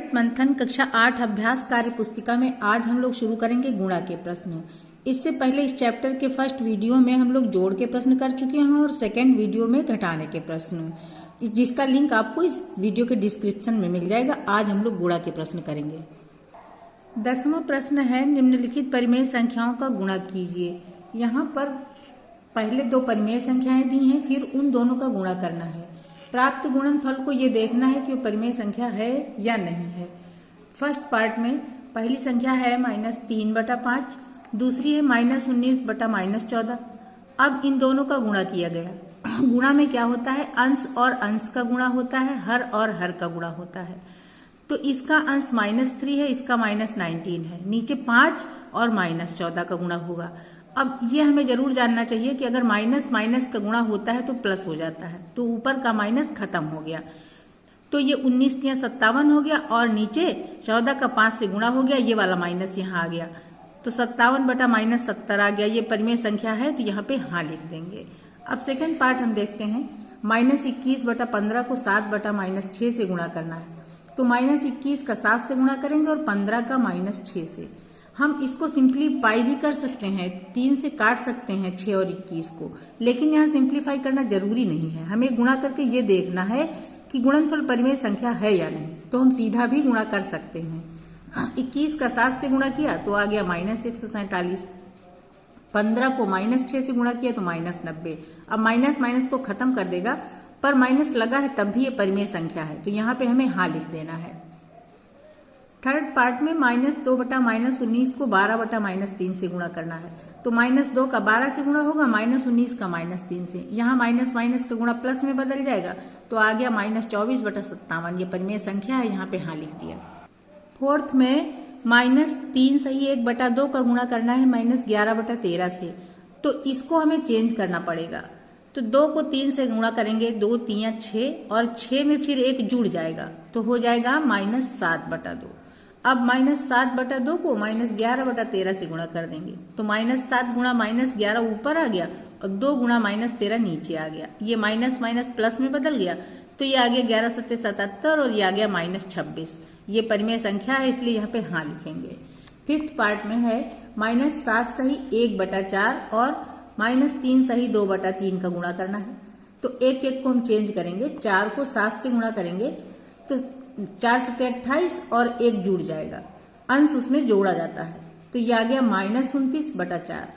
गणित मंथन कक्षा 8 अभ्यास कार्य पुस्तिका में आज हम लोग शुरू करेंगे गुणा के प्रश्न। इससे पहले इस चैप्टर के फर्स्ट वीडियो में हम लोग जोड़ के प्रश्न कर चुके हैं और सेकेंड वीडियो में घटाने के प्रश्न, जिसका लिंक आपको इस वीडियो के डिस्क्रिप्शन में मिल जाएगा। आज हम लोग गुणा के प्रश्न करेंगे। 10वां प्रश्न है, निम्नलिखित परिमेय संख्याओं का गुणा कीजिए। यहाँ पर पहले दो परिमेय संख्याएं दी हैं, फिर उन दोनों का गुणा करना है। प्राप्त गुणनफल को ये देखना है कि वो परिमेय संख्या है या नहीं है। फर्स्ट पार्ट में पहली संख्या है -3/5, दूसरी है -19/-14। अब इन दोनों का गुणा किया गया। गुणा में क्या होता है, अंश और अंश का गुणा होता है, हर और हर का गुणा होता है। तो इसका अंश -3 है, इसका -19 है, नीचे 5 और -14 का गुणा होगा। अब ये हमें जरूर जानना चाहिए कि अगर माइनस माइनस का गुणा होता है तो प्लस हो जाता है, तो ऊपर का माइनस खत्म हो गया। तो ये 19 या 57 हो गया और नीचे 14 का 5 से गुणा हो गया, ये वाला माइनस यहाँ आ गया, तो 57/-70 आ गया। ये परिमेय संख्या है, तो यहाँ पे हाँ लिख देंगे। अब सेकंड पार्ट हम देखते हैं। -21/15 को 7/-6 से गुणा करना है। तो -21 का 7 से गुणा करेंगे और 15 का -6 से। हम इसको सिंप्लीफाई भी कर सकते हैं, 3 से काट सकते हैं 6 और 21 को, लेकिन यहाँ सिंप्लीफाई करना जरूरी नहीं है। हमें गुणा करके ये देखना है कि गुणनफल परिमेय संख्या है या नहीं। तो हम सीधा भी गुणा कर सकते हैं। 21 का 7 से गुणा किया तो आ गया -147। 15 को -6 से गुणा किया तो -90। अब माइनस माइनस को खत्म कर देगा, पर माइनस लगा है तब भी ये परिमेय संख्या है, तो यहाँ पे हमें हाँ लिख देना है। थर्ड पार्ट में -2/-19 को 12/-3 से गुणा करना है। तो -2 का 12 से गुणा होगा, -19 का -3 से। यहाँ माइनस माइनस का गुणा प्लस में बदल जाएगा, तो आ गया -24/57। ये परिमेय संख्या है, यहाँ पे हाँ लिख दिया। फोर्थ में -3 सही 1/2 का गुणा करना है -11/13 से। तो इसको हमें चेंज करना पड़ेगा। तो 2 को 3 से गुणा करेंगे, 2 3 6 और 6 में फिर 1 जुड़ जाएगा, तो हो जाएगा -7/2। अब -7/2 को -11/13 से गुणा कर देंगे, तो -7 गुणा -11 ऊपर आ गया और 2 गुणा -13 नीचे आ गया। ये माइनस माइनस प्लस में बदल गया, तो ये आ गया 11 7 77 और ये आ गया -26। ये परिमेय संख्या है, इसलिए यहाँ पे हाँ लिखेंगे। फिफ्थ पार्ट में है -7 सही 1/4 और -3 सही 2/3 का गुणा करना है। तो एक एक को हम चेंज करेंगे। 4 को 7 से गुणा करेंगे तो 4 7 28 और 1 जुड़ जाएगा, अंश उसमें जोड़ा जाता है, तो ये आ गया -29/4।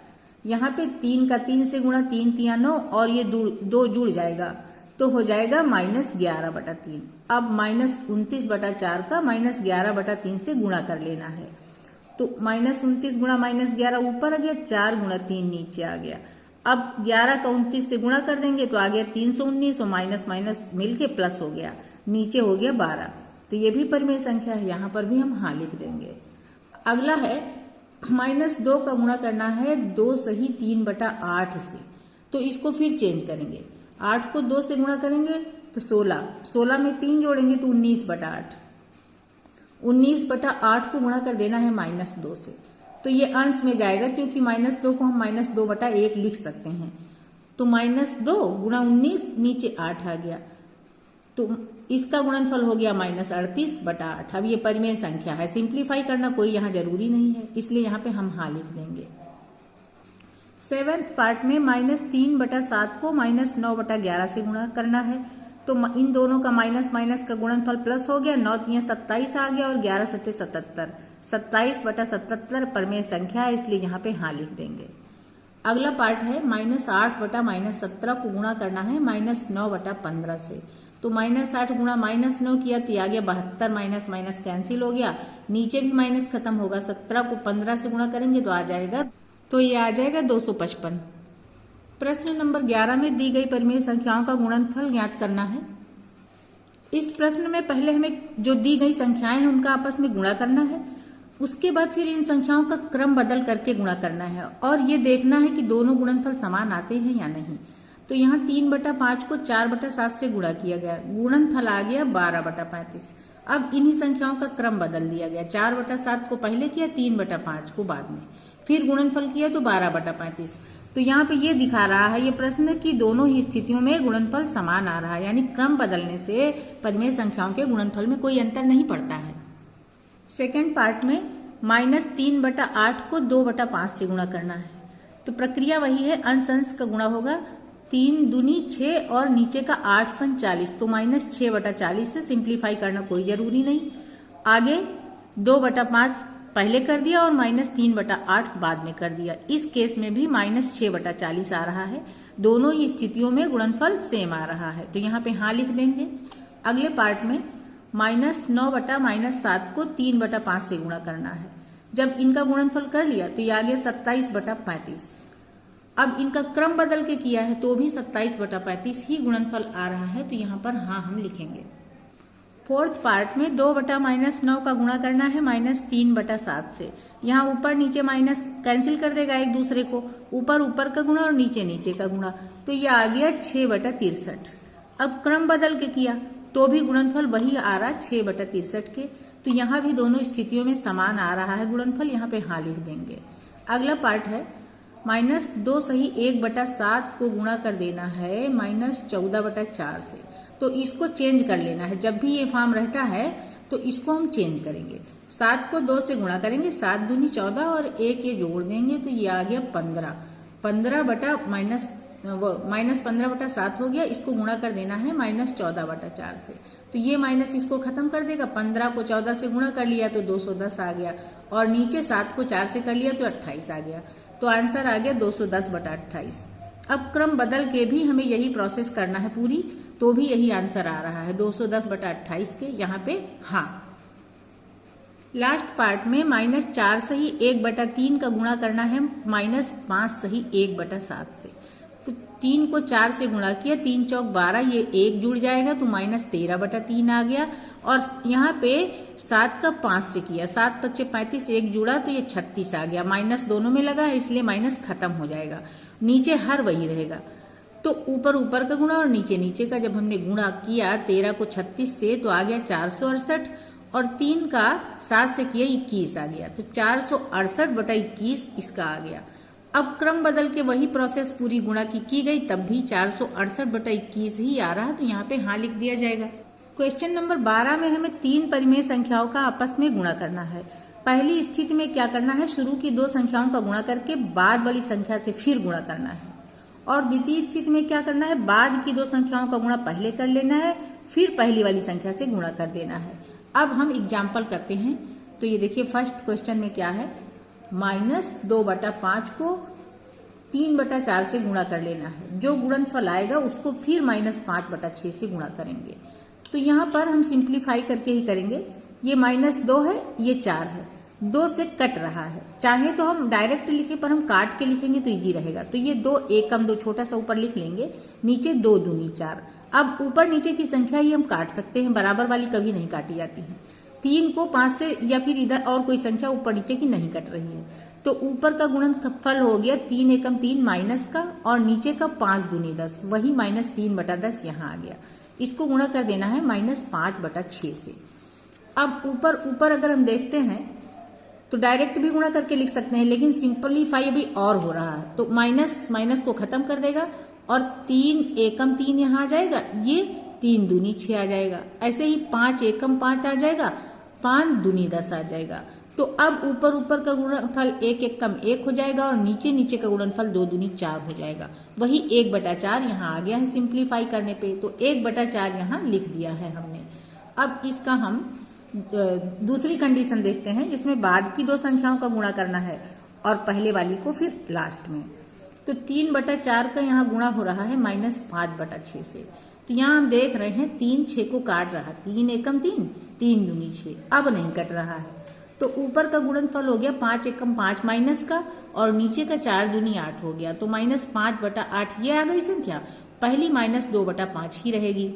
यहाँ पे 3 का 3 से गुणा, 3 3 9 और ये 2 जुड़ जाएगा, तो हो जाएगा -11/3। अब -29/4 का -11/3 से गुणा कर लेना है। तो -29 गुणा -11 ऊपर आ गया, 4 गुणा 3 नीचे आ गया। अब 11 का 29 से गुणा कर देंगे तो आ गया 319 और माइनस माइनस मिलके प्लस हो गया, नीचे हो गया 12। तो ये भी परिमेय संख्या है, यहाँ पर भी हम हाँ लिख देंगे। अगला है -2 का गुणा करना है 2 सही 3/8 से। तो इसको फिर चेंज करेंगे। 8 को 2 से गुणा करेंगे तो 16 में 3 जोड़ेंगे तो 19/8। 19/8 को गुणा कर देना है -2 से, तो ये अंश में जाएगा, क्योंकि -2 को हम -2/1 लिख सकते हैं। तो -2 गुणा 19 नीचे 8 आ गया, तो इसका गुणनफल हो गया -38/8। अब ये परिमेय संख्या है, सिंप्लीफाई करना कोई यहाँ जरूरी नहीं है, इसलिए यहाँ पे हम हाँ लिख देंगे। सेवेंथ पार्ट में -3/7 को -9/11 से गुणा करना है। तो इन दोनों का माइनस माइनस का गुणनफल प्लस हो गया, 9 3 27 आ गया और 11 7 77। 27/77 परिमेय संख्या है, इसलिए यहाँ पे हाँ लिख देंगे। अगला पार्ट है -8/-17 को गुणा करना है -9/15 से। तो -8 गुणा -9 किया तो आ गया 72, माइनस माइनस कैंसिल हो गया, नीचे भी माइनस खत्म होगा। 17 को 15 से गुणा करेंगे तो आ जाएगा, तो ये आ जाएगा 255। प्रश्न नंबर 11 में दी गई परिमेय संख्याओं का गुणनफल ज्ञात करना है। इस प्रश्न में पहले हमें जो दी गई संख्याएं हैं उनका आपस में गुणा करना है, उसके बाद फिर इन संख्याओं का क्रम बदल करके गुणा करना है और ये देखना है कि दोनों गुणनफल समान आते हैं या नहीं। तो यहाँ 3/5 को 4/7 से गुणा किया गया, गुणनफल आ गया 12/35। अब इन्हीं संख्याओं का क्रम बदल दिया गया, 4/7 को पहले किया, 3/5 को बाद में, फिर गुणनफल किया तो 12/35। तो यहाँ पे ये दिखा रहा है ये प्रश्न की दोनों ही स्थितियों में गुणनफल समान आ रहा है, यानी क्रम बदलने से परिमेय संख्याओं के गुणनफल में कोई अंतर नहीं पड़ता है। सेकेंड पार्ट में -3/8 को 2/5 से गुणा करना है। तो प्रक्रिया वही है, अंश अंश का गुणा होगा, 3 दूनी 6 और नीचे का 8 पंच 40, तो -6/40 से सिंप्लीफाई करना कोई जरूरी नहीं। आगे 2/5 पहले कर दिया और -3/8 बाद में कर दिया। इस केस में भी -6/40 आ रहा है। दोनों ही स्थितियों में गुणनफल सेम आ रहा है, तो यहाँ पे हाँ लिख देंगे। अगले पार्ट में -9/-7 को 3/5 से गुणा करना है। जब इनका गुणनफल कर लिया तो ये आ गया 27/35। अब इनका क्रम बदल के किया है तो भी 27/35 ही गुणनफल आ रहा है, तो यहाँ पर हाँ हम लिखेंगे। फोर्थ पार्ट में 2/-9 का गुणा करना है -3/7 से। यहाँ ऊपर नीचे माइनस कैंसिल कर देगा एक दूसरे को, ऊपर ऊपर का गुणा और नीचे नीचे का गुणा, तो ये आ गया 6/63। अब क्रम बदल के किया तो भी गुणनफल वही आ रहा 6/63 के, तो यहाँ भी दोनों स्थितियों में समान आ रहा है गुणनफल, यहाँ पे हाँ लिख देंगे। अगला पार्ट है -2 सही 1/7 को गुणा कर देना है -14/4 से। तो इसको चेंज कर लेना है, जब भी ये फॉर्म रहता है तो इसको हम चेंज करेंगे। 7 को 2 से गुणा करेंगे, 7 दूनी 14 और 1 ये जोड़ देंगे तो ये आ गया 15। 15/-7 हो गया, इसको गुणा कर देना है -14/4 से। तो ये माइनस इसको खत्म कर देगा। 15 को 14 से गुणा कर लिया तो 210 आ गया, और नीचे 7 को 4 से कर लिया तो 28 आ गया। तो आंसर आ गया 210/28। अब क्रम बदल के भी हमें यही प्रोसेस करना है पूरी, तो भी यही आंसर आ रहा है 210/28 के, यहाँ पे हाँ। लास्ट पार्ट में -4 सही 1/3 का गुणा करना है -5 सही 1/7 से। तो 3 को 4 से गुणा किया, 3 चौक 12, ये 1 जुड़ जाएगा तो -13/3 आ गया। और यहाँ पे 7 का 5 से किया, 7 × 5 = 35, 1 जुड़ा तो ये 36 आ गया। माइनस दोनों में लगा है इसलिए माइनस खत्म हो जाएगा, नीचे हर वही रहेगा। तो ऊपर ऊपर का गुणा और नीचे नीचे का जब हमने गुणा किया 13 को 36 से तो आ गया 468, और 3 का 7 से किया 21 आ गया, तो 468/21 इसका आ गया। अब क्रम बदल के वही प्रोसेस पूरी गुणा की गई, तब भी 468/21 ही आ रहा, तो यहाँ पे हाँ लिख दिया जाएगा। क्वेश्चन नंबर 12 में हमें 3 परिमेय संख्याओं का आपस में गुणा करना है। पहली स्थिति में क्या करना है, शुरू की 2 संख्याओं का गुणा करके बाद वाली संख्या से फिर गुणा करना है। और द्वितीय स्थिति में क्या करना है, बाद की 2 संख्याओं का गुणा पहले कर लेना है, फिर पहली वाली संख्या से गुणा कर देना है। अब हम एग्जाम्पल करते हैं। तो ये देखिए फर्स्ट क्वेश्चन में क्या है, -2/5 को 3/4 से गुणा कर लेना है। जो गुणनफल आएगा उसको फिर -5/6 से गुणा करेंगे। तो यहाँ पर हम सिंप्लीफाई करके ही करेंगे। ये -2 है, ये 4 है, 2 से कट रहा है। चाहे तो हम डायरेक्ट लिखें, पर हम काट के लिखेंगे तो इजी रहेगा। तो ये 2 एकम 2 छोटा सा ऊपर लिख लेंगे, नीचे 2 दूनी 4। अब ऊपर नीचे की संख्या ही हम काट सकते हैं, बराबर वाली कभी नहीं काटी जाती है। 3 को 5 से या फिर इधर और कोई संख्या ऊपर नीचे की नहीं कट रही है, तो ऊपर का गुणनफल हो गया 3 एकम 3 माइनस का, और नीचे का 5 दूनी 10, वही -3/10 यहाँ आ गया। इसको गुणा कर देना है -5/6 से। अब ऊपर ऊपर अगर हम देखते हैं तो डायरेक्ट भी गुणा करके लिख सकते हैं, लेकिन सिंपलीफाई अभी और हो रहा है, तो माइनस माइनस को खत्म कर देगा और 3 एकम 3 यहाँ आ जाएगा, ये 3 दूनी 6 आ जाएगा। ऐसे ही 5 एकम 5 आ जाएगा, 5 दूनी 10 आ जाएगा। तो अब ऊपर ऊपर का गुणनफल 1 एकम 1 हो जाएगा, और नीचे नीचे का गुणनफल 2 दूनी 4 हो जाएगा। वही 1/4 यहाँ आ गया है सिंप्लीफाई करने पे, तो 1/4 यहाँ लिख दिया है हमने। अब इसका हम दूसरी कंडीशन देखते हैं, जिसमें बाद की 2 संख्याओं का गुणा करना है और पहले वाली को फिर लास्ट में। तो 3/4 का यहाँ गुणा हो रहा है -5/6 से। तो यहाँ हम देख रहे हैं 3 6 को काट रहा, 3 एकम 3, 3 दूनी 6, अब नहीं कट रहा है। तो ऊपर का गुणनफल हो गया 5 एकम 5 माइनस का, और नीचे का 4 दूनी 8 हो गया, तो -5/8 ये आ गई संख्या। पहली -2/5 ही रहेगी।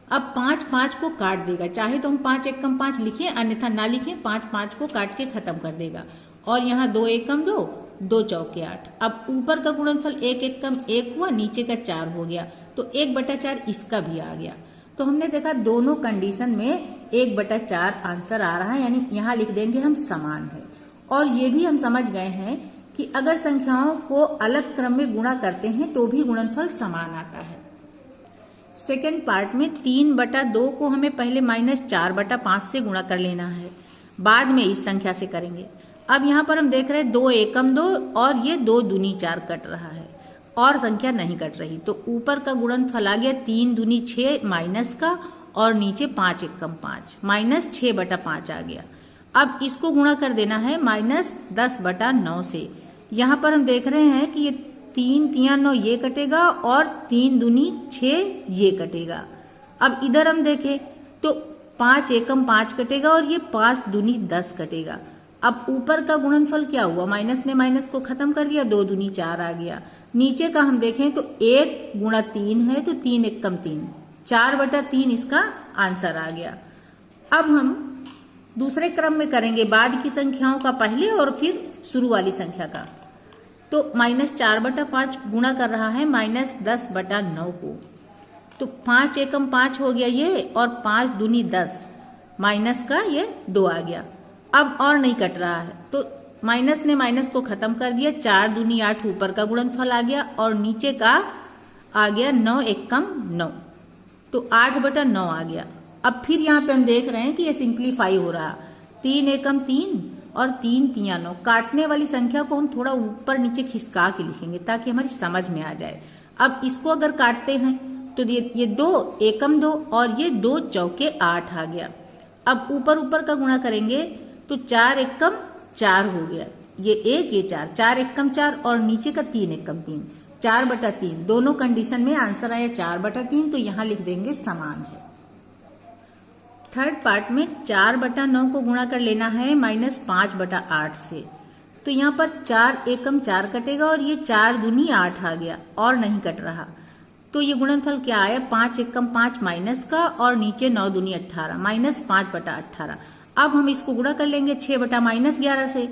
अब 5 5 को काट देगा, चाहे तो हम 5 एकम 5 लिखें, अन्यथा ना लिखें, 5 5 को काट के खत्म कर देगा। और यहाँ 2 एकम 2, 2 चौके 8। अब ऊपर का गुणनफल 1 एकम 1 हुआ, नीचे का 4 हो गया, तो 1/4 इसका भी आ गया। तो हमने देखा दोनों कंडीशन में 1/4 आंसर आ रहा है, यानी यहाँ लिख देंगे हम समान है। और ये भी हम समझ गए हैं कि अगर संख्याओं को अलग क्रम में गुणा करते हैं तो भी गुणनफल समान आता है। सेकेंड पार्ट में 3/2 को हमें पहले -4/5 से गुणा कर लेना है। बाद में इस संख्या से करेंगे। अब यहाँ पर हम देख रहे हैं 2 एकम 2 और ये 2 दूनी 4 कट रहा है और संख्या नहीं कट रही, तो ऊपर का गुणनफल आ गया 3 दूनी 6 माइनस का और नीचे 5 एकम 5 माइनस 6/5 आ गया। अब इसको गुणा कर देना है -10/9 से। यहाँ पर हम देख रहे हैं कि ये 3 तिया 9 ये कटेगा और 3 दूनी 6 ये कटेगा। अब इधर हम देखें तो 5 एकम 5 कटेगा और ये 5 दूनी 10 कटेगा। अब ऊपर का गुणनफल क्या हुआ, माइनस ने माइनस को खत्म कर दिया, 2 दूनी 4 आ गया। नीचे का हम देखें तो 1 गुणा 3 है तो 3 एकम 3, 4/3 इसका आंसर आ गया। अब हम दूसरे क्रम में करेंगे, बाद की संख्याओं का पहले और फिर शुरू वाली संख्या का। तो -4/5 गुणा कर रहा है -10/9 को, तो 5 एकम 5 हो गया ये और 5 दूनी 10 माइनस का ये 2 आ गया। अब और नहीं कट रहा है तो माइनस ने माइनस को खत्म कर दिया, 4 दूनी 8 ऊपर का गुणनफल आ गया और नीचे का आ गया 9 एकम 9, तो 8/9 आ गया। अब फिर यहाँ पे हम देख रहे हैं कि ये सिंप्लीफाई हो रहा, 3 एकम 3 और 3 तिया 9। काटने वाली संख्या को हम थोड़ा ऊपर नीचे खिसका के लिखेंगे ताकि हमारी समझ में आ जाए। अब इसको अगर काटते हैं तो ये 2 एकम 2 और ये 2 चौके 8 आ गया। अब ऊपर का गुणा करेंगे तो 4 एकम 4 हो गया, ये 1 ये 4, 4 एकम 4 और नीचे का 3 एकम 3, 4/3। दोनों कंडीशन में आंसर आया 4/3, तो यहां लिख देंगे समान है। थर्ड पार्ट में 4/9 को गुणा कर लेना है -5/8 से, तो यहाँ पर 4 एकम 4 कटेगा और ये 4 दूनी 8 आ गया और नहीं कट रहा, तो ये गुणनफल क्या आया, 5 एकम 5 माइनस का और नीचे 9 दूनी 18 -5/18। अब हम इसको गुणा कर लेंगे 6/-11 से,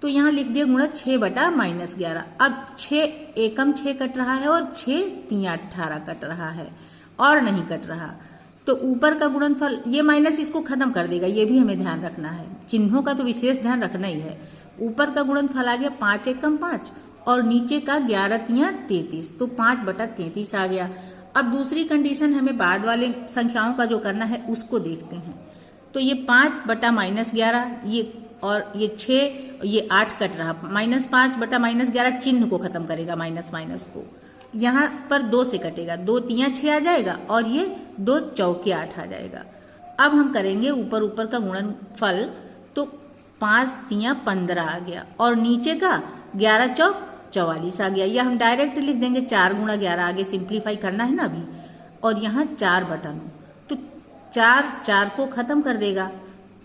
तो यहाँ लिख दिया गुणा 6/-11। अब 6 एकम 6 कट रहा है और 6 तिया 18 कट रहा है और नहीं कट रहा, तो ऊपर का गुणनफल ये माइनस इसको खत्म कर देगा, ये भी हमें ध्यान रखना है, चिन्हों का तो विशेष ध्यान रखना ही है। ऊपर का गुणनफल आ गया 5 एकम 5 और नीचे का 11 तिया 33, तो 5/33 आ गया। अब दूसरी कंडीशन हमें बाद वाले संख्याओं का जो करना है उसको देखते हैं, तो ये 5/-11 ये और ये 6 ये 8 कट रहा, -5/-11 चिन्ह को खत्म करेगा माइनस को, यहाँ पर 2 से कटेगा, 2 तिया 6 आ जाएगा और ये 2 चौके 8 आ जाएगा। अब हम करेंगे ऊपर का गुणनफल, तो 5 तिया 15 आ गया और नीचे का 11 चौक 44 आ गया। या हम डायरेक्ट लिख देंगे 4 गुणा 11, आगे सिंप्लीफाई करना है ना अभी, और यहाँ 4/9, तो 4 को खत्म कर देगा,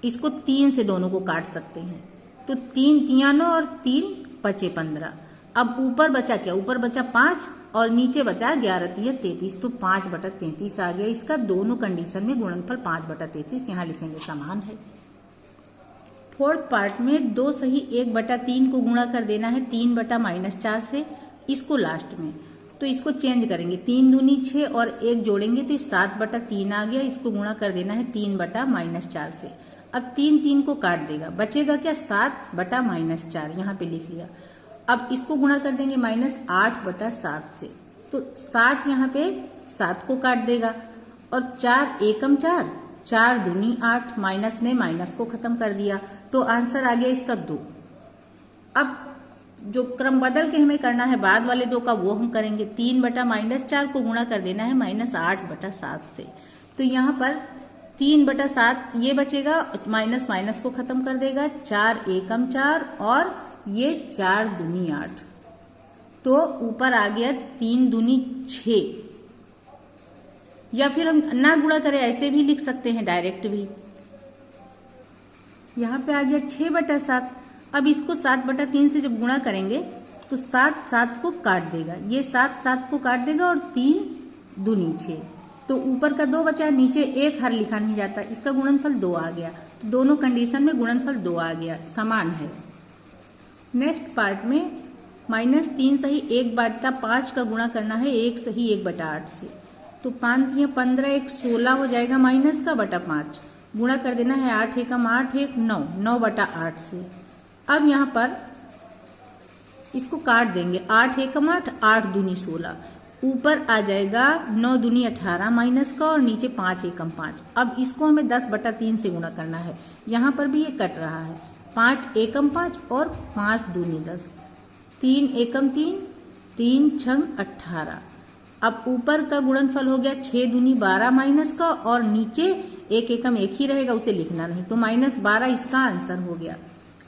इसको 3 से दोनों को काट सकते हैं, तो 3 तिया 9 और 3 पचे 15। अब ऊपर बचा क्या, ऊपर बचा 5 और नीचे बचा 11 तिया 33, तो 5/33 आ गया इसका। दोनों कंडीशन में गुणनफल 5/33 यहाँ लिखेंगे समान है। फोर्थ पार्ट में 2 सही 1/3 को गुणा कर देना है 3/-4 से, इसको लास्ट में, तो इसको चेंज करेंगे, 3 दूनी 6 और 1 जोड़ेंगे तो 7/3 आ गया, इसको गुणा कर देना है 3/-4 से। अब 3 को काट देगा, बचेगा क्या, 7/-4, यहाँ पे लिख लिया। अब इसको गुणा कर देंगे -8/7 से, तो 7 यहाँ पे 7 को काट देगा और 4 एकम 4, 4 दूनी 8, माइनस ने माइनस को खत्म कर दिया, तो आंसर आ गया इसका 2। अब जो क्रम बदल के हमें करना है बाद वाले 2 का, वो हम करेंगे। 3/-4 को गुणा कर देना है -8/7 से, तो यहाँ पर 3/7 ये बचेगा, माइनस को खत्म कर देगा, 4 एकम 4 और ये 4 दूनी 8, तो ऊपर आ गया 3 दूनी 6। या फिर हम ना गुणा करें ऐसे भी लिख सकते हैं, डायरेक्ट भी। यहाँ पे आ गया 6/7। अब इसको 7/3 से जब गुणा करेंगे तो 7 को काट देगा, ये 7 को काट देगा और 3 दूनी 6, तो ऊपर का 2 बचा, नीचे 1 हर लिखा नहीं जाता, इसका गुणनफल 2 आ गया। तो दोनों कंडीशन में गुणनफल 2 आ गया, समान है। नेक्स्ट पार्ट में -3 सही 1/5 का गुणा करना है 1 सही 1/8 से, तो 5 तिया 15, 1 16 हो जाएगा माइनस का बटा 5, गुणा कर देना है 8 एकम 8, 1 9, 9/8 से। अब यहाँ पर इसको काट देंगे, 8 एकम 8, 8 दूनी 16, ऊपर आ जाएगा 9 दूनी 18 माइनस का और नीचे 5 एकम 5। अब इसको हमें 10/3 से गुणा करना है। यहाँ पर भी ये कट रहा है, 5 एकम 5 और 5 दूनी 10, 3 एकम 3, 3 छंग 18। अब ऊपर का गुणनफल हो गया 6 दूनी 12 माइनस का और नीचे 1 एकम 1 ही रहेगा, उसे लिखना नहीं, तो -12 इसका आंसर हो गया।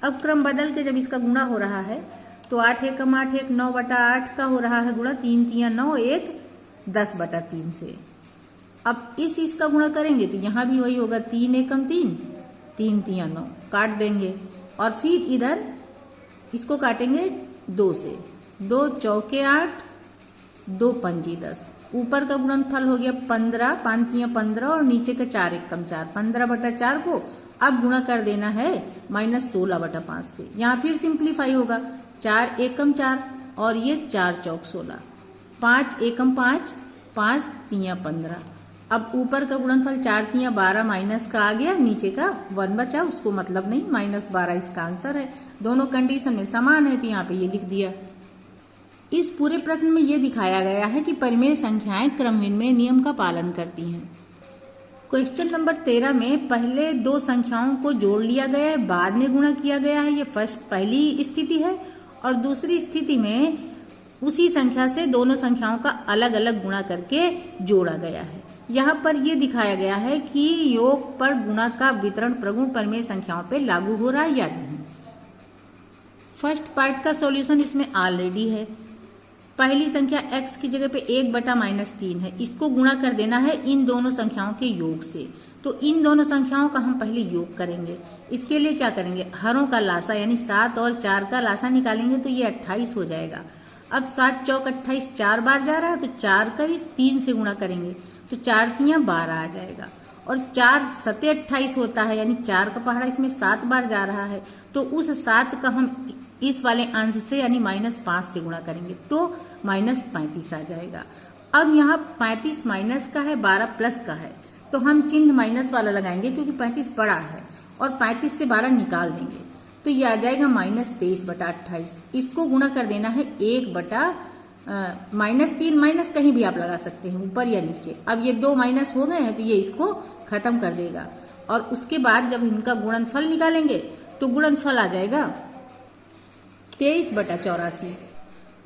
अब क्रम बदल के जब इसका गुणा हो रहा है तो 8 एकम 8 1 9/8 का हो रहा है गुणा, 3 तियां 9 1 10/3 से। अब इसका गुणा करेंगे तो यहाँ भी वही होगा, 3 एकम 3, 3 तियां 9, काट देंगे और फिर इधर इसको काटेंगे 2 से, 2 चौके 8, 2 पंजी 10। ऊपर का गुणनफल हो गया 15, 5 तियां 15 और नीचे का 4 एकम 4, 15/4 को अब गुणा कर देना है -16/5 से। यहाँ फिर सिंप्लीफाई होगा, 4 एकम 4 और ये 4 चौक 16, 5 एकम 5, 5 तियां 15। अब ऊपर का गुणनफल 4 तियां 12 माइनस का आ गया, नीचे का 1 बचा, उसको मतलब नहीं, -12 इसका आंसर है। दोनों कंडीशन में समान है तो यहाँ पे ये लिख दिया। इस पूरे प्रश्न में ये दिखाया गया है कि परिमेय संख्याएं क्रमविनिमय नियम का पालन करती हैं। क्वेश्चन नंबर 13 में पहले 2 संख्याओं को जोड़ लिया गया है, बाद में गुणा किया गया है, ये पहली स्थिति है। और दूसरी स्थिति में उसी संख्या से दोनों संख्याओं का अलग अलग गुणा करके जोड़ा गया है। यहाँ पर यह दिखाया गया है कि योग पर गुणा का वितरण प्रगुण परिमेय संख्याओं पे लागू हो रहा है या नहीं। फर्स्ट पार्ट का सॉल्यूशन इसमें ऑलरेडी है। पहली संख्या x की जगह पे 1/-3 है, इसको गुणा कर देना है इन दोनों संख्याओं के योग से। तो इन दोनों संख्याओं का हम पहले योग करेंगे। इसके लिए क्या करेंगे, हरों का लासा यानी 7 और 4 का लासा निकालेंगे तो ये 28 हो जाएगा। अब 7 चौक 28 4 बार जा रहा है तो 4 का इस 3 से गुणा करेंगे तो 4 तियां 12 आ जाएगा। और 4 सते 28 होता है, यानी 4 का पहाड़ा इसमें 7 बार जा रहा है, तो उस 7 का हम इस वाले अंश से यानी -5 से गुणा करेंगे तो -35 आ जाएगा। अब यहाँ 35 माइनस का है, 12 प्लस का है, तो हम चिन्ह माइनस वाला लगाएंगे क्योंकि 35 बड़ा है और 35 से 12 निकाल देंगे तो ये आ जाएगा -23/28। इसको गुणा कर देना है 1/-3, माइनस कहीं भी आप लगा सकते हैं, ऊपर या नीचे। अब ये 2 माइनस हो गए हैं तो ये इसको खत्म कर देगा। और उसके बाद जब इनका गुणनफल निकालेंगे तो गुणनफल आ जाएगा 23/84।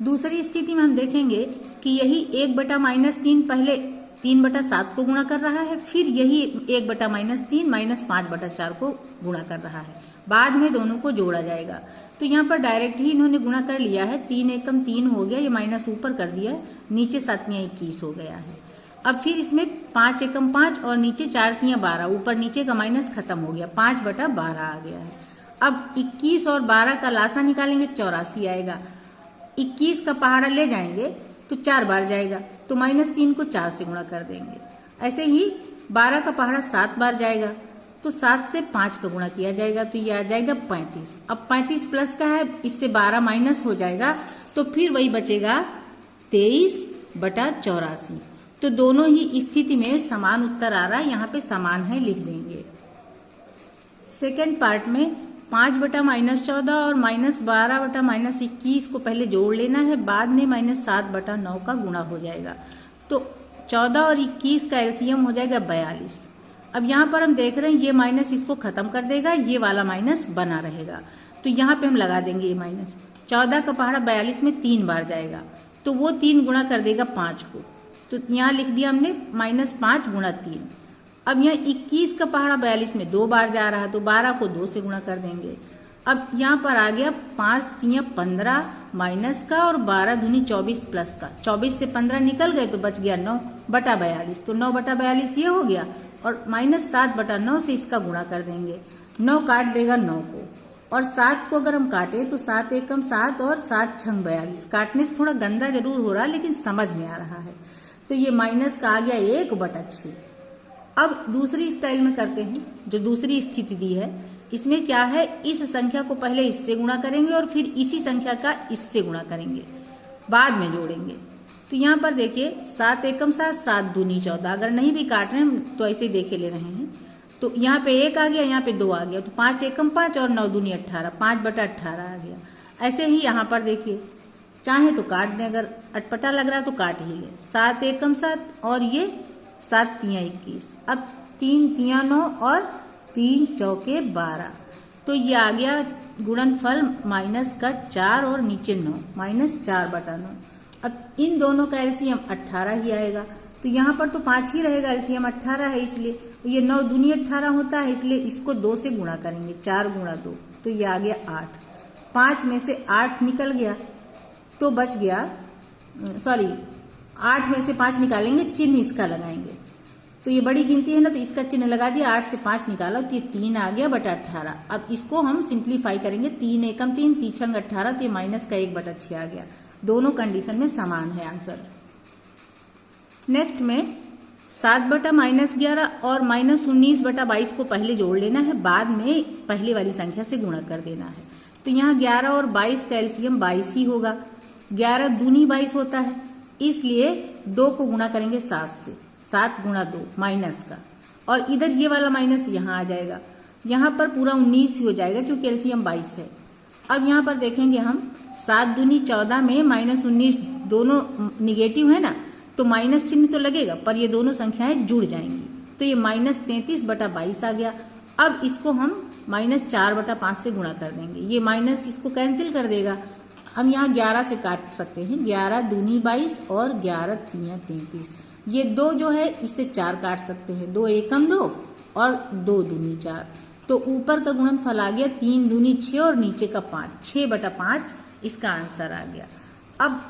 दूसरी स्थिति में हम देखेंगे कि यही 1/-3 पहले 3/7 को गुणा कर रहा है, फिर यही 1/-3 -5/4 को गुणा कर रहा है, बाद में दोनों को जोड़ा जाएगा। तो यहाँ पर डायरेक्ट ही इन्होंने गुणा कर लिया है, 3 एकम 3 हो गया, ये माइनस ऊपर कर दिया है, नीचे 7 तियां 21 हो गया है। अब फिर इसमें 5 एकम 5 और नीचे 4 तियां 12, ऊपर नीचे का माइनस खत्म हो गया, 5/12 आ गया है। अब 21 और 12 का लासा निकालेंगे 84 आएगा। 21 का पहाड़ा ले जाएंगे तो 4 बार जाएगा, तो -3 को 4 से गुणा कर देंगे। ऐसे ही 12 का पहाड़ा 7 बार जाएगा तो 7 से 5 का गुणा किया जाएगा तो ये आ जाएगा 35। अब 35 प्लस का है, इससे 12 माइनस हो जाएगा तो फिर वही बचेगा 23/84। तो दोनों ही स्थिति में समान उत्तर आ रहा है, यहाँ पे समान है लिख देंगे। सेकेंड पार्ट में 5/-14 और -12/-21 को पहले जोड़ लेना है, बाद में -7/9 का गुणा हो जाएगा। तो 14 और 21 का एलसीएम हो जाएगा 42। अब यहाँ पर हम देख रहे हैं ये माइनस इसको खत्म कर देगा, ये वाला माइनस बना रहेगा, तो यहाँ पे हम लगा देंगे ये माइनस। 14 का पहाड़ा 42 में 3 बार जाएगा तो वो 3 गुणा कर देगा 5 को, तो यहाँ लिख दिया हमने -5 × 3। अब यहाँ 21 का पहाड़ा 42 में 2 बार जा रहा है तो 12 को 2 से गुणा कर देंगे। अब यहाँ पर आ गया 5 तियां 15 माइनस का और 12 दूनी 24 प्लस का, 24 से 15 निकल गए तो बच गया 9/42, तो 9/42 ये हो गया और -7/9 से इसका गुणा कर देंगे। 9 काट देगा 9 को, और 7 को अगर हम काटे तो 7 एकम 7 और 7 छंग 42। काटने से थोड़ा गंदा जरूर हो रहा है लेकिन समझ में आ रहा है, तो ये माइनस का आ गया 1/6। अब दूसरी स्टाइल में करते हैं, जो दूसरी स्थिति दी है इसमें क्या है, इस संख्या को पहले इससे गुणा करेंगे और फिर इसी संख्या का इससे गुणा करेंगे, बाद में जोड़ेंगे। तो यहाँ पर देखिए 7 एकम 7, 7 दूनी 14, अगर नहीं भी काट रहे हैं तो ऐसे देखे ले रहे हैं, तो यहाँ पे 1 आ गया, यहाँ पे 2 आ गया, तो 5 एकम 5 और 9 दूनी 18, 5/18 आ गया। ऐसे ही यहाँ पर देखिए चाहे तो काट दें, अगर अटपटा लग रहा है तो काट ही लें। 7 एकम 7 और ये 7 तियां 21। अब 3 तियां 9 और 3 चौके 12। तो ये आ गया गुणनफल माइनस का 4 और नीचे 9, -4/9। अब इन दोनों का एलसीएम 18 ही आएगा। तो यहाँ पर तो 5 ही रहेगा, एलसीएम 18 है इसलिए। ये 9 दूनी 18 होता है, इसलिए इसको 2 से गुणा करेंगे। 4 गुणा 2, तो ये आ गया 8। 5 में से 8 निकल गया तो बच गया, 8 में से 5 निकालेंगे, चिन्ह इसका लगाएंगे। तो ये बड़ी गिनती है ना, तो इसका चिन्ह लगा दिया। 8 से 5 निकाला तो ये 3 आ गया बटा 18। अब इसको हम सिंप्लीफाई करेंगे। 3 एकम 3, 3 छंग 18, तो ये माइनस का 1/6 आ गया। दोनों कंडीशन में समान है आंसर। नेक्स्ट में 7/-11 और -19/22 को पहले जोड़ लेना है, बाद में पहले वाली संख्या से गुणा कर देना है। तो यहाँ 11 और 22 का एलसीएम 22 ही होगा। 11 दूनी 22 होता है, इसलिए 2 को गुणा करेंगे 7 से। 7 गुणा 2 माइनस का, और इधर ये वाला माइनस यहाँ आ जाएगा। यहाँ पर पूरा 19 ही हो जाएगा क्योंकि एलसीएम 22 है। अब यहाँ पर देखेंगे हम 7 दूनी 14 में -19 दोनों निगेटिव है ना, तो माइनस चिन्ह तो लगेगा, पर ये दोनों संख्याएं जुड़ जाएंगी। तो ये -33/22 आ गया। अब इसको हम -4/5 से गुणा कर देंगे। ये माइनस इसको कैंसिल कर देगा। हम यहाँ 11 से काट सकते हैं। 11 दूनी 22 और 11 तियां 33। ये 2 जो है इससे 4 काट सकते हैं। 2 एकम 2 और 2 दूनी 4। तो ऊपर का गुणनफल आ गया 3 दूनी 6 और नीचे का 5, 6/5 इसका आंसर आ गया। अब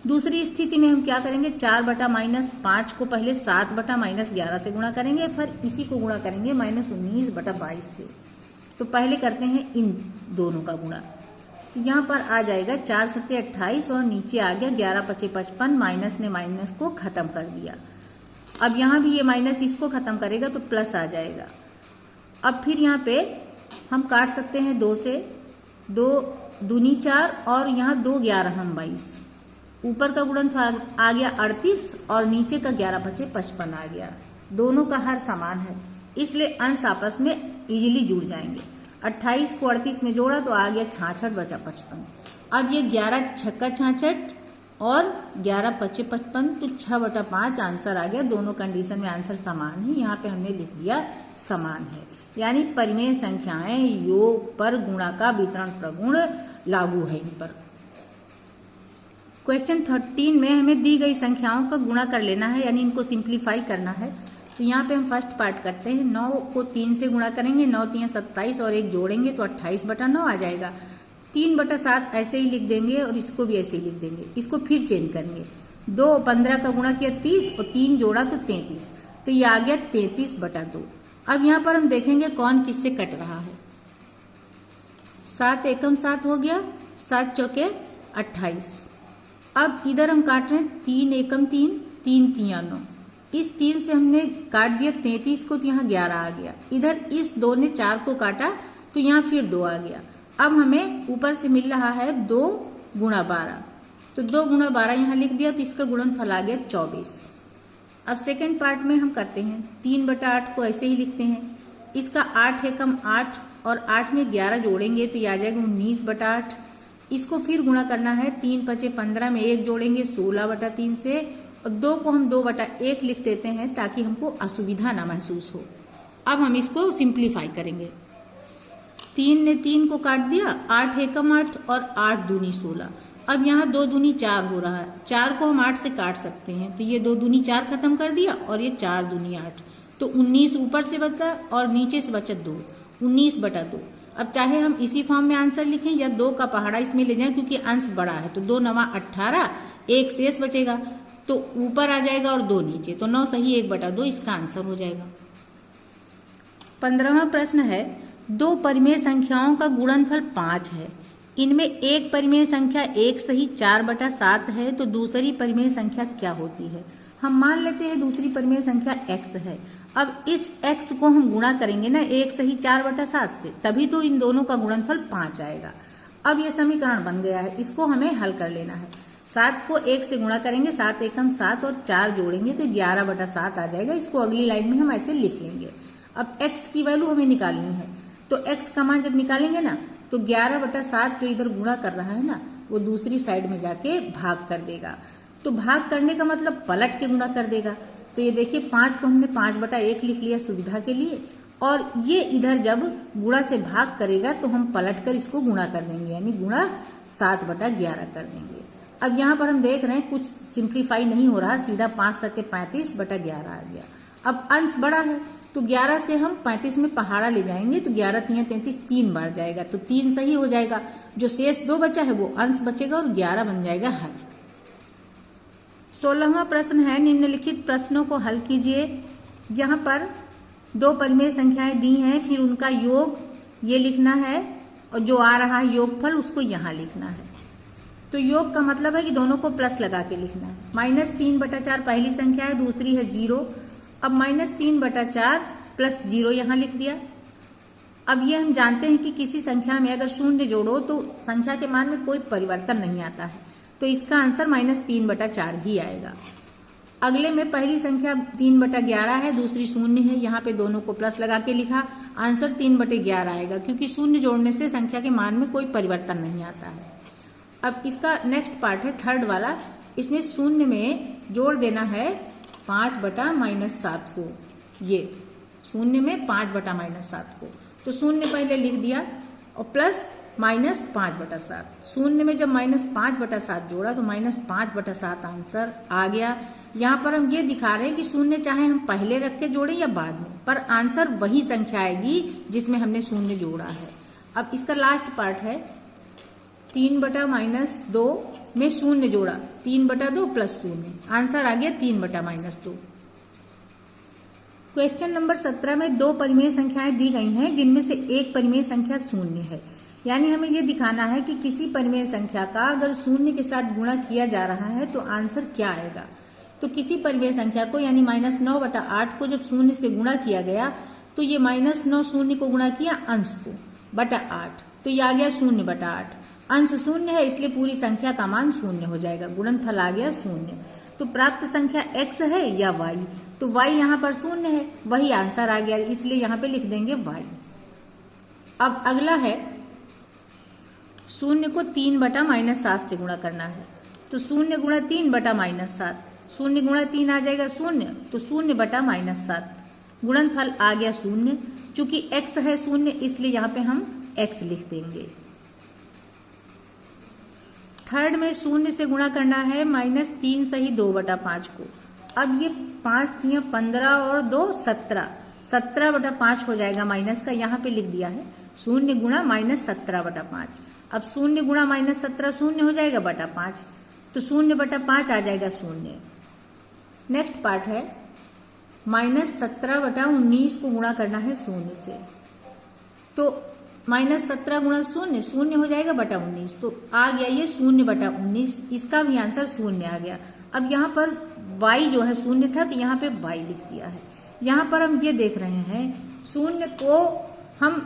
दूसरी स्थिति में हम क्या करेंगे, 4/-5 को पहले 7/-11 से गुणा करेंगे, फिर इसी को गुणा करेंगे -19/22 से। तो पहले करते हैं इन दोनों का गुणा। तो यहाँ पर आ जाएगा 4 7 28 और नीचे आ गया 11 5 55। माइनस ने माइनस को खत्म कर दिया। अब यहाँ भी ये माइनस इसको खत्म करेगा तो प्लस आ जाएगा। अब फिर यहाँ पे हम काट सकते हैं 2 से। 2 दूनी 4 और यहाँ 2 11 हम 22। ऊपर का गुणनफल आ गया 38 और नीचे का 11 5 55 आ गया। दोनों का हर समान है, इसलिए अंश आपस में इजीली जुड़ जाएंगे। 28 को 38 में जोड़ा तो आ गया 66 बचा 55। अब ये 11 छक्का 66 और 11 5 55, तो 6/5 आंसर आ गया। दोनों कंडीशन में आंसर समान है, यहाँ पे हमने लिख दिया समान है। यानी परिमेय संख्याएं योग पर गुणा का वितरण प्रगुण लागू है इन पर। क्वेश्चन 13 में हमें दी गई संख्याओं का गुणा कर लेना है, यानी इनको सिंप्लीफाई करना है। तो यहाँ पे हम फर्स्ट पार्ट करते हैं। 9 को 3 से गुणा करेंगे, 9 तियां 27 और 1 जोड़ेंगे तो 28/9 आ जाएगा। 3/7 ऐसे ही लिख देंगे और इसको भी ऐसे ही लिख देंगे। इसको फिर चेंज करेंगे। 2 15 का गुणा किया 30 और 3 जोड़ा तो 33, तो ये आ गया 33/2। अब यहाँ पर हम देखेंगे कौन किससे कट रहा है। 7 एकम 7 हो गया, 7 चौके 28। अब इधर हम काट रहे हैं 3 एकम 3, 3 तियां 9। इस 3 से हमने काट दिया 33 को, तो यहाँ 11 आ गया। इधर इस 2 ने 4 को काटा तो यहाँ फिर 2 आ गया। अब हमें ऊपर से मिल रहा है 2 गुणा 12, तो 2 गुणा 12 यहाँ लिख दिया, तो इसका गुणनफल आ गया 24। अब सेकेंड पार्ट में हम करते हैं 3/8 को ऐसे ही लिखते हैं। इसका 8 एकम 8 और 8 में 11 जोड़ेंगे तो ये आ जाएगा 19/8। इसको फिर गुणा करना है। 3 5 15 में 1 जोड़ेंगे 16/3 से, और 2 को हम 2/1 लिख देते हैं ताकि हमको असुविधा ना महसूस हो। अब हम इसको सिंप्लीफाई करेंगे। 3 ने 3 को काट दिया, 8 एकम 8 और 8 दूनी 16। अब यहाँ 2 दूनी 4 हो रहा है। 4 को हम 8 से काट सकते हैं, तो ये 2 दूनी 4 खत्म कर दिया और ये 4 दूनी 8, तो 19 ऊपर से बचा और नीचे से बचा 2, 19/2। अब चाहे हम इसी फॉर्म में आंसर लिखें या 2 का पहाड़ा इसमें ले जाएं, क्योंकि अंश बड़ा है। तो 2 9 18, 1 शेष बचेगा तो ऊपर आ जाएगा और 2 नीचे, तो 9 सही 1/2 इसका आंसर हो जाएगा। 15वां प्रश्न है, 2 परिमेय संख्याओं का गुणनफल 5 है। इनमें एक परिमेय संख्या 1 सही 4/7 है, तो दूसरी परिमेय संख्या क्या होती है। हम मान लेते हैं दूसरी परिमेय संख्या x है। अब इस x को हम गुणा करेंगे ना 1 सही 4/7 से, तभी तो इन दोनों का गुणनफल 5 आएगा। अब ये समीकरण बन गया है, इसको हमें हल कर लेना है। 7 को 1 से गुणा करेंगे, 7 एकम 7 और 4 जोड़ेंगे तो 11/7 आ जाएगा। इसको अगली लाइन में हम ऐसे लिख लेंगे। अब x की वैल्यू हमें निकालनी है, तो x का मान जब निकालेंगे ना तो 11/7 जो इधर गुणा कर रहा है ना, वो दूसरी साइड में जाके भाग कर देगा। तो भाग करने का मतलब पलट के गुणा कर देगा। तो ये देखिए 5 को हमने 5/1 लिख लिया सुविधा के लिए, और ये इधर जब गुणा से भाग करेगा तो हम पलट कर इसको गुणा कर देंगे, यानी गुणा 7/11 कर देंगे। अब यहाँ पर हम देख रहे हैं कुछ सिंप्लीफाई नहीं हो रहा, सीधा 5 7 35/11 आ गया। अब अंश बड़ा है तो 11 से हम 35 में पहाड़ा ले जाएंगे तो 11 3 33 3 बार जाएगा, तो 3 सही हो जाएगा। जो शेष 2 बचा है वो अंश बचेगा और 11 बन जाएगा हल। 16वां प्रश्न है, निम्नलिखित प्रश्नों को हल कीजिए। यहाँ पर 2 परिमेय संख्याएं दी हैं, फिर उनका योग ये लिखना है और जो आ रहा है योगफल उसको यहाँ लिखना है। तो योग का मतलब है कि दोनों को प्लस लगा के लिखना है। -3/4 पहली संख्या है, दूसरी है 0। अब -3/4 + 0 यहाँ लिख दिया। अब ये हम जानते हैं कि किसी संख्या में अगर शून्य जोड़ो तो संख्या के मान में कोई परिवर्तन नहीं आता है, तो इसका आंसर -3/4 ही आएगा। अगले में पहली संख्या 3/11 है, दूसरी 0 है, यहाँ पे दोनों को प्लस लगा के लिखा, आंसर 3/11 आएगा, क्योंकि शून्य जोड़ने से संख्या के मान में कोई परिवर्तन नहीं आता है। अब इसका नेक्स्ट पार्ट है थर्ड वाला, इसमें शून्य में जोड़ देना है 5/-7 को, ये शून्य में 5/-7 को, तो शून्य पहले लिख दिया और प्लस -5/7। शून्य में जब -5/7 जोड़ा तो -5/7 आंसर आ गया। यहाँ पर हम ये दिखा रहे हैं कि शून्य चाहे हम पहले रख के जोड़े या बाद में, पर आंसर वही संख्या आएगी जिसमें हमने शून्य जोड़ा है। अब इसका लास्ट पार्ट है 3/-2 में शून्य जोड़ा, 3/2 + 0, आंसर आ गया 3/-2। क्वेश्चन नंबर 17 में 2 परिमेय संख्याएं दी गई हैं जिनमें से एक परिमेय संख्या शून्य है, यानी हमें यह दिखाना है कि किसी परिमेय संख्या का अगर शून्य के साथ गुणा किया जा रहा है तो आंसर क्या आएगा। तो किसी परिमेय संख्या को यानी -9/8 को जब शून्य से गुणा किया गया तो ये -9 शून्य को गुणा किया अंश को /8, तो ये आ गया 0/8। अंश शून्य है इसलिए पूरी संख्या का मान शून्य हो जाएगा, गुणनफल आ गया 0। तो प्राप्त संख्या x है या y, तो y यहाँ पर 0 है, वही आंसर आ गया, इसलिए यहाँ पे लिख देंगे y। अब अगला है 0 को 3/-7 से गुणा करना है, तो 0 × 3/-7, 0 × 3 आ जाएगा 0, तो 0/-7, गुणनफल आ गया 0। चूंकि x है 0 इसलिए यहाँ पे हम x लिख देंगे। थर्ड में 0 से गुणा करना है -3 सही 2/5 को। अब ये 5 3 15 और 2 17, 17/5 हो जाएगा माइनस का, यहाँ पे लिख दिया है 0 गुणा -17/5। अब 0 गुणा -17 0 हो जाएगा /5, तो 0/5 आ जाएगा 0। नेक्स्ट पार्ट है -17/19 को गुणा करना है 0 से, तो -17 गुणा 0 0 हो जाएगा /19, तो आ गया ये 0/19, इसका भी आंसर 0 आ गया। अब यहाँ पर y जो है 0 था तो यहाँ पे y लिख दिया है। यहाँ पर हम ये देख रहे हैं 0 को हम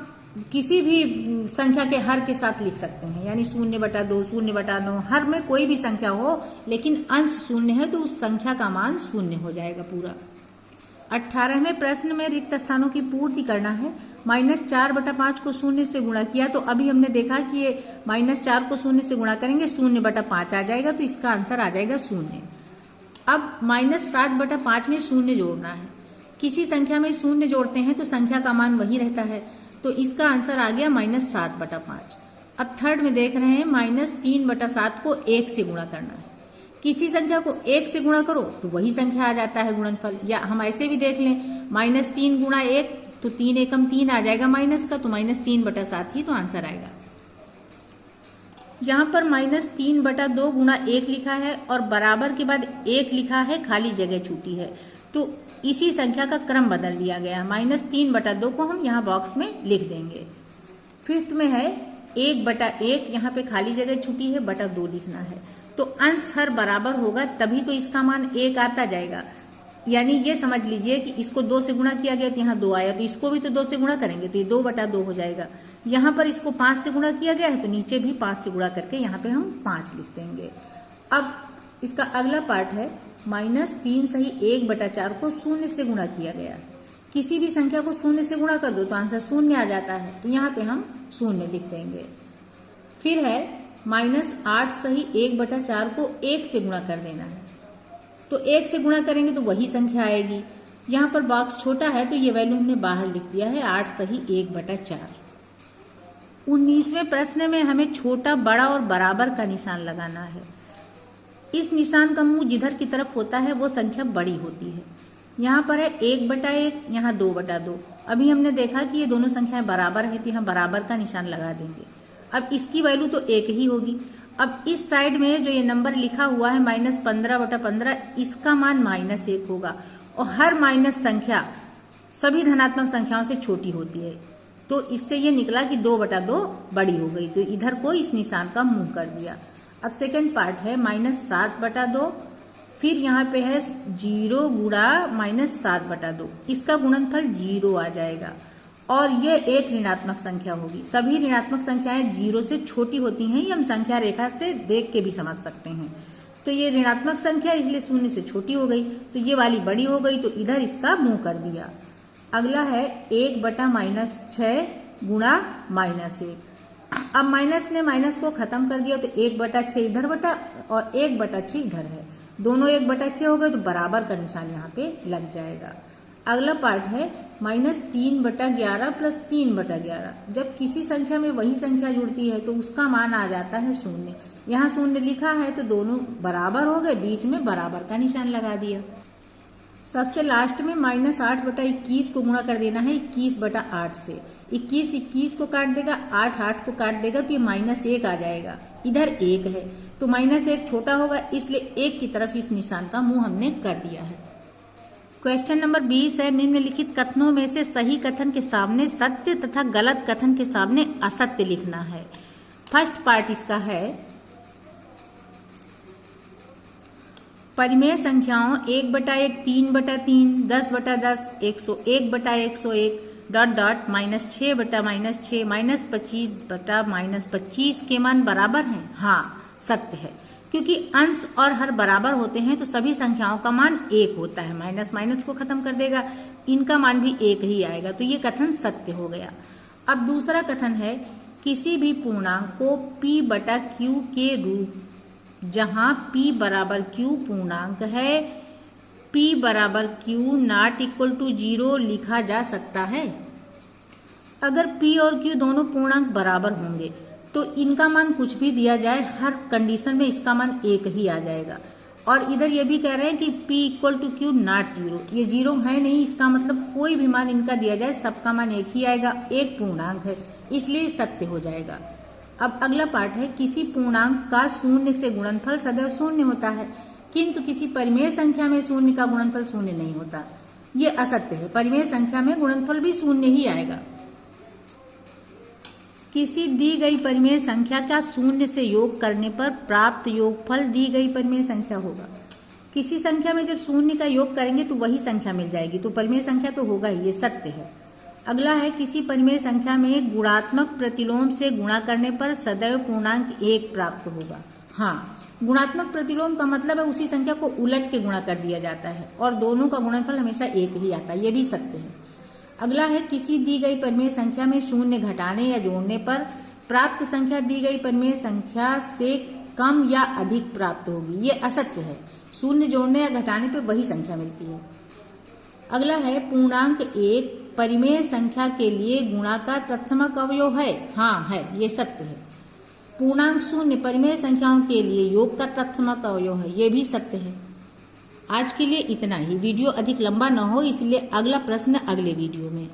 किसी भी संख्या के हर के साथ लिख सकते हैं, यानी 0/2 0/9, हर में कोई भी संख्या हो लेकिन अंश 0 है तो उस संख्या का मान 0 हो जाएगा पूरा। 18वें प्रश्न में रिक्त स्थानों की पूर्ति करना है। -4/5 को 0 से गुणा किया तो अभी हमने देखा कि ये -4 को 0 से गुणा करेंगे 0/5 आ जाएगा, तो इसका आंसर आ जाएगा 0। अब -7/5 में 0 जोड़ना है। किसी संख्या में 0 जोड़ते हैं तो संख्या का मान वही रहता है, तो इसका आंसर आ गया -7/5। अब थर्ड में देख रहे हैं -3/7 को 1 से गुणा करना है। किसी संख्या को 1 से गुणा करो तो वही संख्या आ जाता है गुणनफल, या हम ऐसे भी देख लें -3 × 1 तो 3 एकम 3 आ जाएगा माइनस का, तो -3/7 ही तो आंसर आएगा। यहाँ पर -3/2 गुणा 1 लिखा है और बराबर के बाद 1 लिखा है, खाली जगह छूटी है, तो इसी संख्या का क्रम बदल दिया गया। -3/2 को हम यहाँ बॉक्स में लिख देंगे। फिफ्थ में है 1/1, यहाँ पे खाली जगह छूटी है, /2 लिखना है, तो अंश हर बराबर होगा तभी तो इसका मान 1 आता जाएगा। यानी ये समझ लीजिए कि इसको 2 से गुणा किया गया तो यहाँ 2 आया, तो इसको भी तो 2 से गुणा करेंगे तो ये 2/2 हो जाएगा। यहाँ पर इसको 5 से गुणा किया गया है तो नीचे भी 5 से गुणा करके यहाँ पे हम 5 लिख देंगे। अब इसका अगला पार्ट है -3 सही 1/4 को 0 से गुणा किया गया। किसी भी संख्या को 0 से गुणा कर दो तो आंसर 0 आ जाता है, तो यहाँ पे हम 0 लिख देंगे। फिर है -8 सही 1/4 को 1 से गुणा कर देना है। तो 1 से गुणा करेंगे तो वही संख्या आएगी। यहाँ पर बॉक्स छोटा है तो ये वैल्यू हमने बाहर लिख दिया है 8 सही 1/4। 19वें प्रश्न में हमें छोटा, बड़ा और बराबर का निशान लगाना है। इस निशान का मुंह जिधर की तरफ होता है वो संख्या बड़ी होती है। यहाँ पर है 1/1, यहाँ 2/2। अभी हमने देखा कि ये दोनों संख्याएं बराबर है तो यहाँ बराबर का निशान लगा देंगे। अब इसकी वैल्यू तो 1 ही होगी। अब इस साइड में जो ये नंबर लिखा हुआ है -15/15, इसका मान -1 होगा और हर माइनस संख्या सभी धनात्मक संख्याओं से छोटी होती है। तो इससे ये निकला कि 2/2 बड़ी हो गई, तो इधर को इस निशान का मुंह कर दिया। अब सेकंड पार्ट है -7/2, फिर यहाँ पे है 0 गुणा -7/2, इसका गुणनफल 0 आ जाएगा और ये एक ऋणात्मक संख्या होगी। सभी ऋणात्मक संख्याएं 0 से छोटी होती हैं, ये हम संख्या रेखा से देख के भी समझ सकते हैं। तो ये ऋणात्मक संख्या इसलिए 0 से छोटी हो गई, तो ये वाली बड़ी हो गई, तो इधर इसका मुंह कर दिया। अगला है 1/-6 गुणा -1। अब माइनस ने माइनस को खत्म कर दिया तो 1/6 इधर बटा और 1/6 इधर है, दोनों 1/6 हो गए तो बराबर का निशान यहाँ पे लग जाएगा। अगला पार्ट है -3/11 + 3/11। जब किसी संख्या में वही संख्या जुड़ती है तो उसका मान आ जाता है 0। यहाँ 0 लिखा है तो दोनों बराबर हो गए, बीच में बराबर का निशान लगा दिया। सबसे लास्ट में -8/21 को गुणा कर देना है 21/8 से। 21 21 को काट देगा, 8 8 को काट देगा तो ये -1 आ जाएगा। इधर 1 है तो -1 छोटा होगा, इसलिए 1 की तरफ इस निशान का मुंह हमने कर दिया है। क्वेश्चन नंबर 20 है, निम्नलिखित कथनों में से सही कथन के सामने सत्य तथा गलत कथन के सामने असत्य लिखना है। फर्स्ट पार्ट इसका है, परिमेय संख्याओं 1/1, 3/3, 10/10, 101/101 ... -6/-6, -25/-25 के मान बराबर हैं। हाँ, सत्य है, क्योंकि अंश और हर बराबर होते हैं तो सभी संख्याओं का मान 1 होता है। माइनस माइनस को खत्म कर देगा, इनका मान भी 1 ही आएगा, तो ये कथन सत्य हो गया। अब दूसरा कथन है, किसी भी पूर्णांक को p/q के रूप, जहां p = q पूर्णांक है, p = q ≠ 0 लिखा जा सकता है। अगर p और q दोनों पूर्णांक बराबर होंगे तो इनका मान कुछ भी दिया जाए, हर कंडीशन में इसका मान 1 ही आ जाएगा। और इधर ये भी कह रहे हैं कि p = q ≠ 0, ये 0 है नहीं, इसका मतलब कोई भी मान इनका दिया जाए सबका मान 1 ही आएगा, एक पूर्णांक है, इसलिए सत्य हो जाएगा। अब अगला पार्ट है, किसी पूर्णांक का 0 से गुणनफल सदैव 0 होता है, किंतु किसी परिमेय संख्या में 0 का गुणनफल 0 नहीं होता। ये असत्य है, परिमेय संख्या में गुणनफल भी 0 ही आएगा। किसी दी गई परिमेय संख्या का 0 से योग करने पर प्राप्त योगफल दी गई परिमेय संख्या होगा। किसी संख्या में जब 0 का योग करेंगे तो वही संख्या मिल जाएगी, तो परिमेय संख्या तो होगा ही, ये सत्य है। अगला है, किसी परिमेय संख्या में गुणात्मक प्रतिलोम से गुणा करने पर सदैव पूर्णांक 1 प्राप्त होगा। हाँ, गुणात्मक प्रतिलोम का मतलब है उसी संख्या को उलट के गुणा कर दिया जाता है और दोनों का गुणनफल हमेशा 1 ही आता है, ये भी सत्य है। अगला है, किसी दी गई परिमेय संख्या में 0 घटाने या जोड़ने पर प्राप्त संख्या दी गई परिमेय संख्या से कम या अधिक प्राप्त होगी, ये असत्य है। 0 जोड़ने या घटाने पर वही संख्या मिलती है। अगला है, पूर्णांक 1 परिमेय संख्या के लिए गुणा का तत्समक अवयव है। हाँ है, ये सत्य है। पूर्णांक 0 परिमेय संख्याओं के लिए योग का तत्समक अवयव है, ये भी सत्य है। आज के लिए इतना ही। वीडियो अधिक लंबा न हो इसलिए अगला प्रश्न अगले वीडियो में।